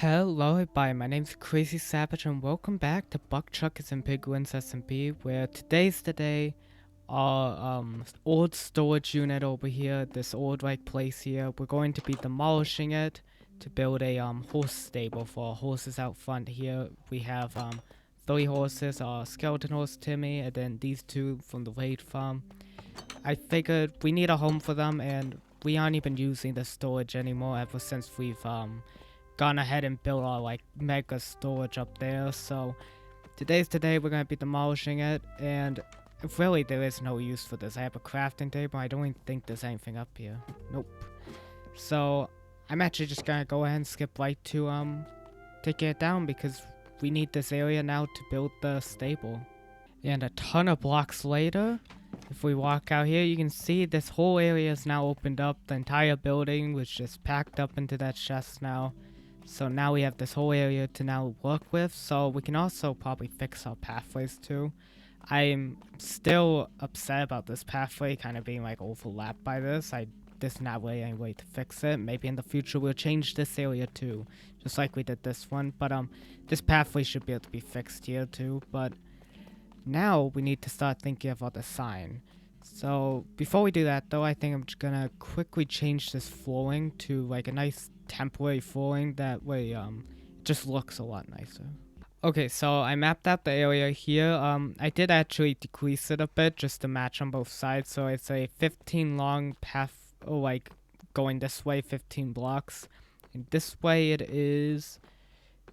Hello everybody, my name's Crazy Savage and welcome back to Buck-Chuckets and Piglins SMP, where today's the day. Our old storage unit over here, this old place here, we're going to be demolishing it to build a horse stable for our horses out front here. We have 3 horses, our skeleton horse Timmy, and then these 2 from the raid farm. I figured we need a home for them, and we aren't even using the storage anymore ever since we've gone ahead and built our mega storage up there. So today's the day we're gonna be demolishing it, and really there is no use for this. I have a crafting table. I don't even think there's anything up here. Nope. So I'm actually just gonna go ahead and skip right to taking it down, because we need this area now to build the stable. And a ton of blocks later, if we walk out here, you can see this whole area is now opened up. The entire building was just packed up into that chest now. So now we have this whole area to now work with. So we can also probably fix our pathways too. I'm still upset about this pathway kind of being overlapped by this. There's not really any way to fix it. Maybe in the future we'll change this area too, just like we did this one. But this pathway should be able to be fixed here too. But now we need to start thinking about the sign. So before we do that though, I think I'm just gonna quickly change this flooring to a nice temporary flooring. That way it just looks a lot nicer. Okay, so I mapped out the area here. I did actually decrease it a bit just to match on both sides. So it's a 15 long path, or going this way 15 blocks. And this way it is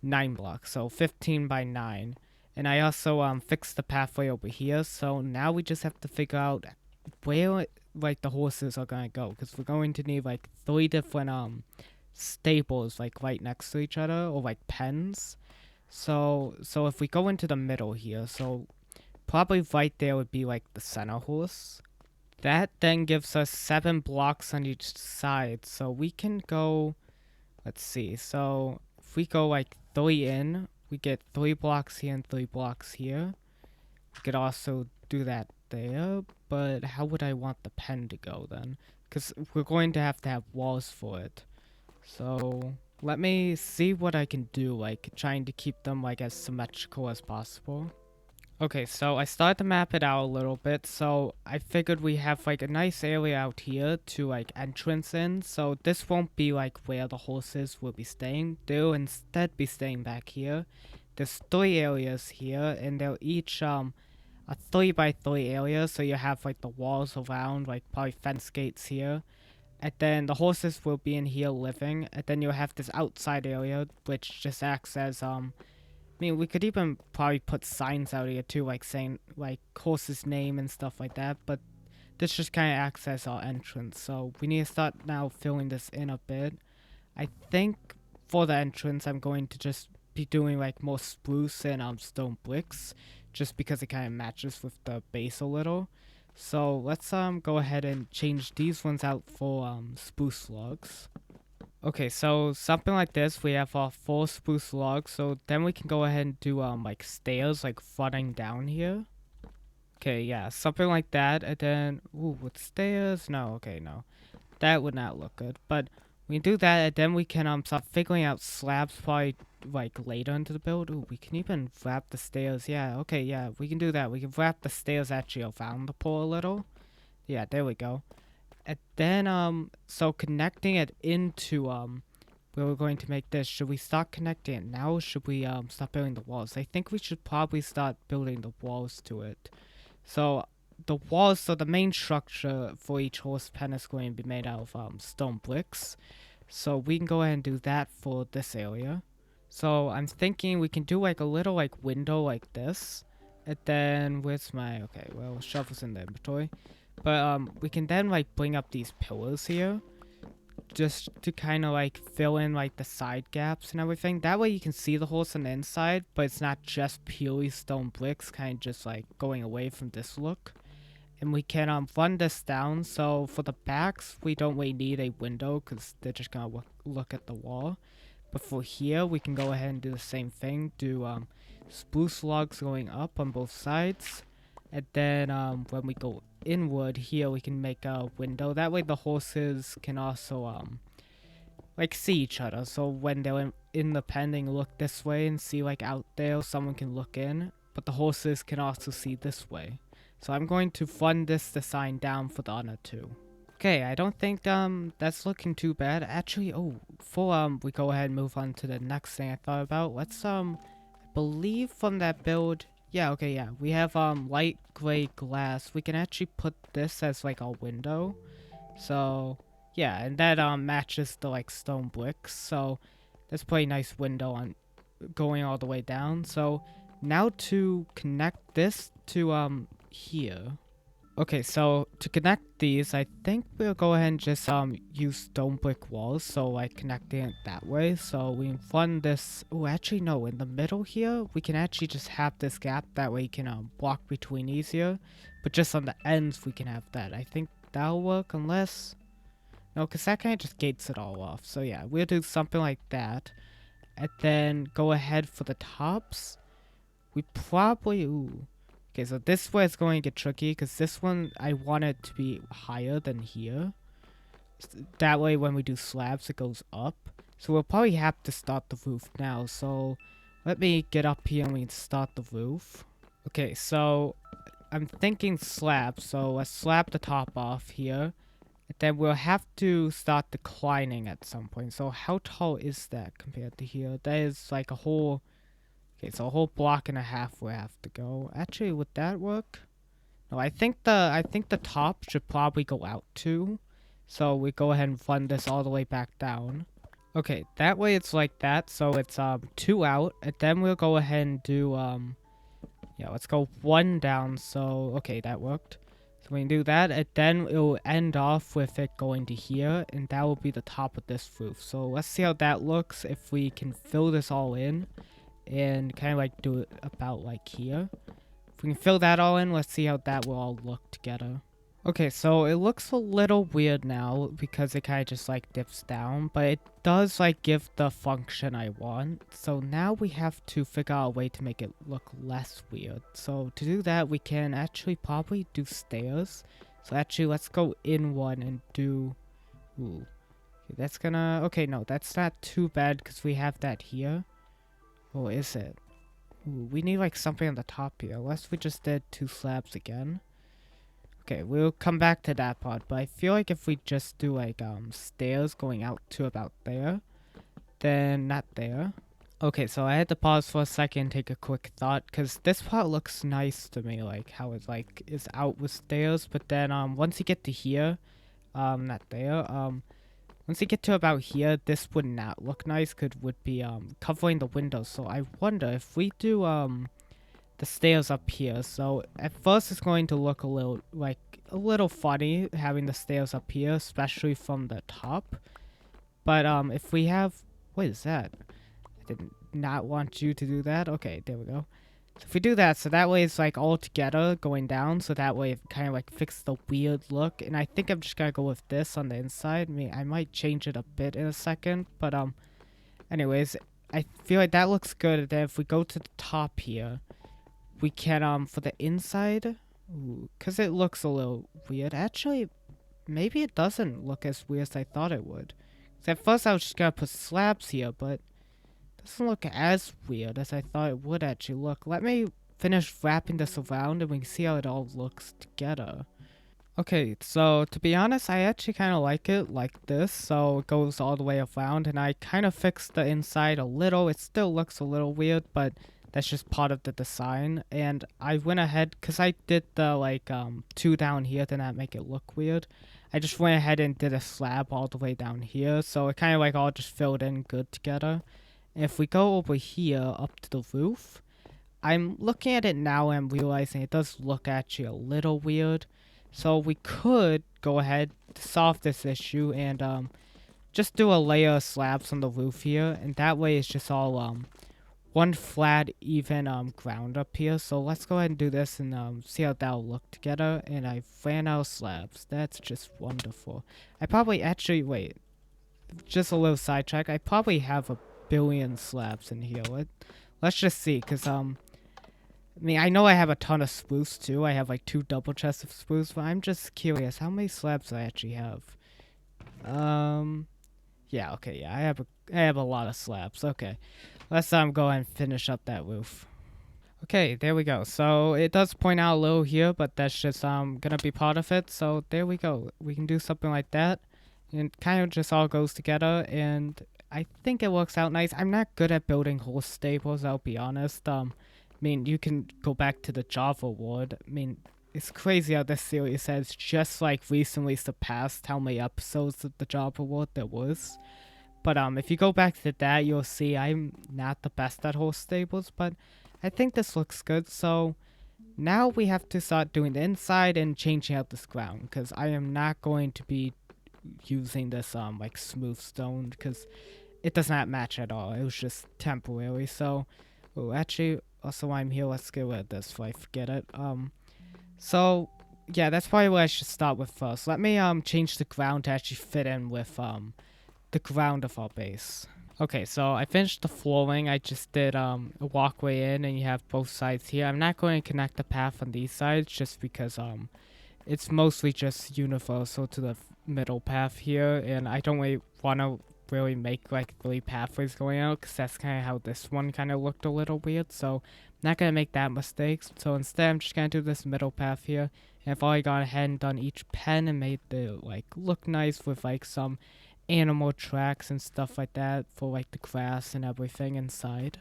9 blocks, so 15 by 9. And I also fixed the pathway over here. So now we just have to figure out where the horses are gonna go, because we're going to need 3 different stables right next to each other, or pens. So if we go into the middle here, so probably right there would be the center horse. That then gives us 7 blocks on each side. So we can go, let's see, so if we go 3 in, we get 3 blocks here and 3 blocks here. We could also do that there, but how would I want the pen to go then? Because we're going to have walls for it. So let me see what I can do, trying to keep them as symmetrical as possible. Okay, so I started to map it out a little bit. So I figured we have a nice area out here to entrance in. So this won't be where the horses will be staying. They'll instead be staying back here. There's 3 areas here, and they're each a 3 by 3 area. So you have the walls around, probably fence gates here. And then the horses will be in here living. And then you'll have this outside area, which just acts as I mean, we could even probably put signs out here too, saying horse's name and stuff like that. But this just kind of acts as our entrance. So we need to start now filling this in a bit. I think for the entrance, I'm going to just be doing more spruce and stone bricks, just because it kind of matches with the base a little. So let's go ahead and change these ones out for spruce logs. Okay, so something like this, we have our 4 spruce logs. So then we can go ahead and do stairs running down here. Okay, yeah, something like that. And then, ooh, with stairs, no, okay, no, that would not look good. But we can do that, and then we can start figuring out slabs probably later into the build. Ooh, we can even wrap the stairs. Yeah, okay, yeah, we can do that. We can wrap the stairs actually around the pole a little. Yeah, there we go. And then so connecting it into where we're going to make this, should we start connecting it now, or should we start building the walls? I think we should probably start building the walls to it. So the walls, so the main structure for each horse pen is going to be made out of stone bricks. So we can go ahead and do that for this area. So I'm thinking we can do a little window like this. And then where's my, okay, well, shovels in the inventory. But we can then bring up these pillars here, just to kind of fill in the side gaps and everything. That way you can see the horse on the inside, but it's not just purely stone bricks, kind of just going away from this look. And we can run this down. So for the backs, we don't really need a window, because they're just gonna look at the wall. But for here, we can go ahead and do the same thing. Do spruce logs going up on both sides. And then when we go inward here, we can make a window. That way the horses can also like see each other. So when they're in the pen, they can look this way and see like out there. Someone can look in, but the horses can also see this way. So I'm going to fund this design down for the other two. Okay, I don't think that's looking too bad. Actually, oh, before we go ahead and move on to the next thing I thought about, let's I believe from that build, yeah, okay, yeah, we have light gray glass. We can actually put this as like our window. So yeah, and that matches the like stone bricks. So that's a pretty nice window on going all the way down. So now to connect this to here. Okay, so to connect these, I think we'll go ahead and just use stone brick walls, so like connecting it that way. So we can fund this. Oh, actually no, in the middle here, we can actually just have this gap. That way you can walk between easier. But just on the ends, we can have that. I think that'll work unless no, because that kind of just gates it all off. So yeah, we'll do something like that, and then go ahead for the tops. We probably ooh. Okay, so this way it's going to get tricky because this one I want it to be higher than here. That way when we do slabs it goes up. So we'll probably have to start the roof now. So let me get up here and we can start the roof. Okay, so I'm thinking slab. So let's slab the top off here. And then we'll have to start declining at some point. So how tall is that compared to here? That is like a whole... Okay, so a whole block and a half we have to go. Actually, would that work? No, I think the top should probably go out too. So we go ahead and fund this all the way back down. Okay, that way it's like that. So it's 2 out, and then we'll go ahead and do yeah, let's go 1 down. So okay, that worked. So we can do that, and then it'll end off with it going to here, and that will be the top of this roof. So let's see how that looks if we can fill this all in. And kind of like do it about like here. If we can fill that all in, let's see how that will all look together. Okay, so it looks a little weird now because it kind of just like dips down, but it does like give the function I want. So now we have to figure out a way to make it look less weird. So to do that, we can actually probably do stairs. So actually, let's go in one and do... Ooh. Okay, that's gonna... Okay, no, that's not too bad because we have that here. Or is it? Ooh, we need like something on the top here. Unless we just did 2 slabs again. Okay, we'll come back to that part. But I feel like if we just do like stairs going out to about there. Then not there. Okay, so I had to pause for a second, take a quick thought. Because this part looks nice to me. Like how it like is out with stairs. But then once you get to here. Not there. Once you get to about here, this would not look nice because it would be covering the windows. So I wonder if we do the stairs up here. So at first it's going to look a little funny having the stairs up here, especially from the top. But if we have... What is that? I did not want you to do that. Okay, there we go. So if we do that, so that way it's like all together going down, so that way it kind of like fixes the weird look. And I think I'm just gonna go with this on the inside. I might change it a bit in a second, but anyways, I feel like that looks good. And then if we go to the top here, we can for the inside, because it looks a little weird. Actually, maybe it doesn't look as weird as I thought it would. 'Cause at first I was just gonna put slabs here, but doesn't look as weird as I thought it would actually look. Let me finish wrapping this around and we can see how it all looks together. Okay, so to be honest, I actually kind of like it like this. So it goes all the way around and I kind of fixed the inside a little. It still looks a little weird, but that's just part of the design. And I went ahead, because I did the like 2 down here to not make it look weird. I just went ahead and did a slab all the way down here. So it kind of like all just filled in good together. If we go over here up to the roof, I'm looking at it now and I'm realizing it does look actually a little weird. So we could go ahead to solve this issue and just do a layer of slabs on the roof here. And that way it's just all one flat even ground up here. So let's go ahead and do this and see how that'll look together. And I ran out of slabs. That's just wonderful. I probably actually, wait, just a little sidetrack. I probably have a billion slabs in here. Let's just see, because I mean, I know I have a ton of spruce too. I have like 2 double chests of spruce, but I'm just curious how many slabs I actually have. Yeah, okay, yeah, I have a lot of slabs. Okay, let's go and finish up that roof. Okay, there we go. So it does point out a little here, but that's just gonna be part of it. So there we go. We can do something like that, and it kind of just all goes together. And I think it works out nice. I'm not good at building horse stables. I'll be honest. I mean, you can go back to the Java Award. I mean, it's crazy how this series has just like recently surpassed how many episodes of the Java Award there was. But if you go back to that, you'll see I'm not the best at horse stables, but I think this looks good. So now we have to start doing the inside and changing out this ground because I am not going to be using this like smooth stone because it does not match at all. It was just temporary. So, oh, actually, also while I'm here, let's get rid of this before I forget it. So yeah, that's probably what I should start with first. Let me change the ground to actually fit in with the ground of our base. Okay, so I finished the flooring. I just did a walkway in, and you have both sides here. I'm not going to connect the path on these sides just because it's mostly just universal to the middle path here, and I don't really want to really make like 3 pathways going out because that's kind of how this one kind of looked a little weird. So I'm not gonna make that mistake. So instead, I'm just gonna do this middle path here, and I've already gone ahead and done each pen and made the like look nice with like some animal tracks and stuff like that for like the grass and everything inside.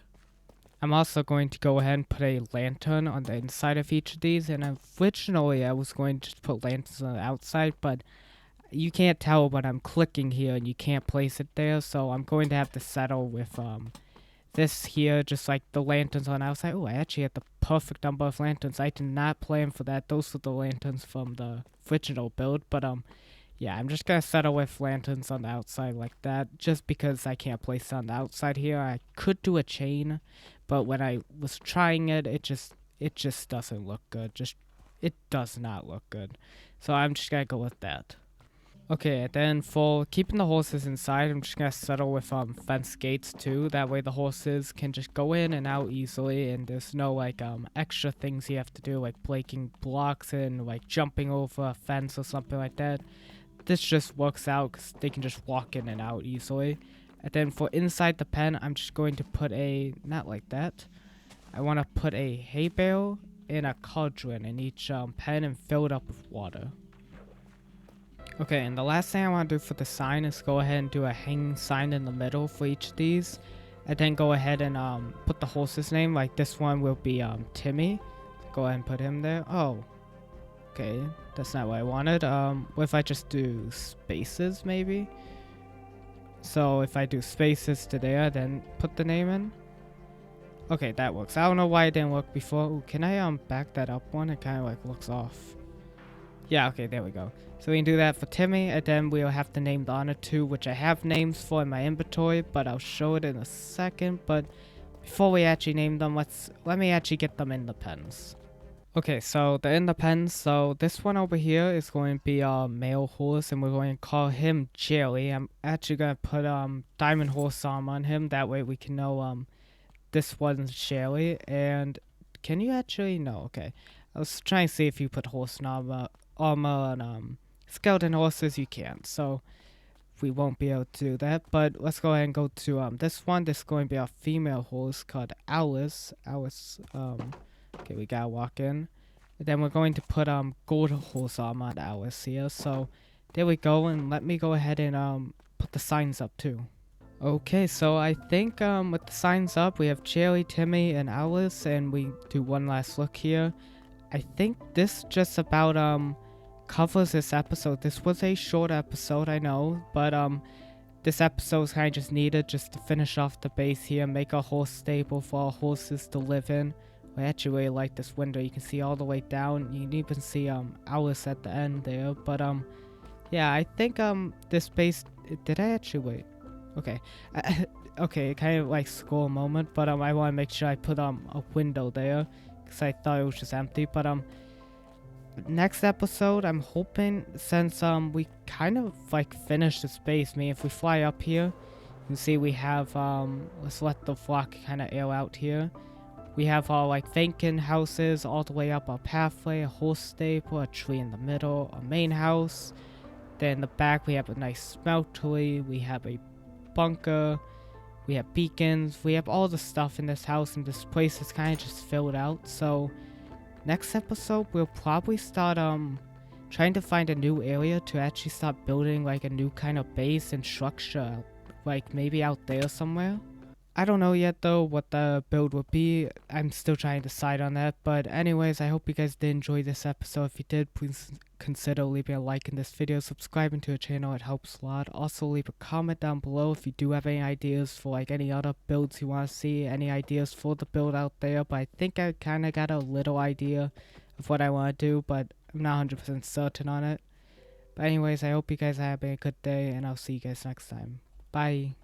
I'm also going to go ahead and put a lantern on the inside of each of these, and originally I was going to just put lanterns on the outside, but you can't tell but I'm clicking here and you can't place it there, so I'm going to have to settle with this here, just like the lanterns on the outside. Oh, I actually had the perfect number of lanterns. I did not plan for that. Those were the lanterns from the original build, but yeah, I'm just gonna settle with lanterns on the outside like that, just because I can't place it on the outside here. I could do a chain, but when I was trying it, it just doesn't look good. Just it does not look good. So I'm just gonna go with that. Okay, then for keeping the horses inside, I'm just gonna settle with fence gates too. That way the horses can just go in and out easily, and there's no like extra things you have to do like breaking blocks and like jumping over a fence or something like that. This just works out because they can just walk in and out easily. And then for inside the pen, I'm just going to put a, not like that. I want to put a hay bale and a cauldron in each pen and fill it up with water. Okay, and the last thing I want to do for the sign is go ahead and do a hanging sign in the middle for each of these. And then go ahead and put the horse's name. Like this one will be Timmy. Go ahead and put him there. Oh, okay, that's not what I wanted. What if I just do spaces maybe? So if I do spaces to there, then put the name in. Okay, that works. I don't know why it didn't work before. Ooh, can I back that up one? It kind of like looks off. Yeah, okay, there we go. So we can do that for Timmy, and then we'll have to name the honor two, which I have names for in my inventory, but I'll show it in a second. But before we actually name them, let me actually get them in the pens. Okay, so they're in the pens. So this one over here is going to be our male horse, and we're going to call him Jelly. I'm actually going to put diamond horse arm on him. That way we can know this one's Shelly. And can you actually? No, okay. I was trying to see if you put horse armor on skeleton horses. You can't, so we won't be able to do that. But let's go ahead and go to this one. This is going to be our female horse called Alice. Okay, we gotta walk in. And then we're going to put gold horse armor on Alice here. So there we go, and let me go ahead and put the signs up too. Okay, so I think with the signs up, we have Cherry, Timmy, and Alice, and we do one last look here. I think this just about covers this episode. This was a short episode, I know, but this episode's kind of just needed just to finish off the base here, make a horse stable for our horses to live in. I actually really like this window. You can see all the way down. You can even see Alice at the end there. But yeah, I think this base. Did I actually wait? Okay, okay, kind of like score moment. But I want to make sure I put a window there because I thought it was just empty. But next episode, I'm hoping since we kind of like finished the space. I mean, if we fly up here, you can see we have let's let the flock kind of air out here. We have our like vacant houses all the way up our pathway, a horse stable, a tree in the middle, a main house. Then in the back we have a nice smeltery. We have a bunker, we have beacons, we have all the stuff in this house, and this place is kind of just filled out. So next episode we'll probably start trying to find a new area to actually start building like a new kind of base and structure, like maybe out there somewhere. I don't know yet though what the build would be. I'm still trying to decide on that. But anyways, I hope you guys did enjoy this episode. If you did, please consider leaving a like in this video, subscribing to the channel, it helps a lot. Also leave a comment down below if you do have any ideas for like any other builds you want to see, any ideas for the build out there. But I think I kind of got a little idea of what I want to do, but I'm not 100% certain on it. But anyways, I hope you guys are having a good day, and I'll see you guys next time. Bye.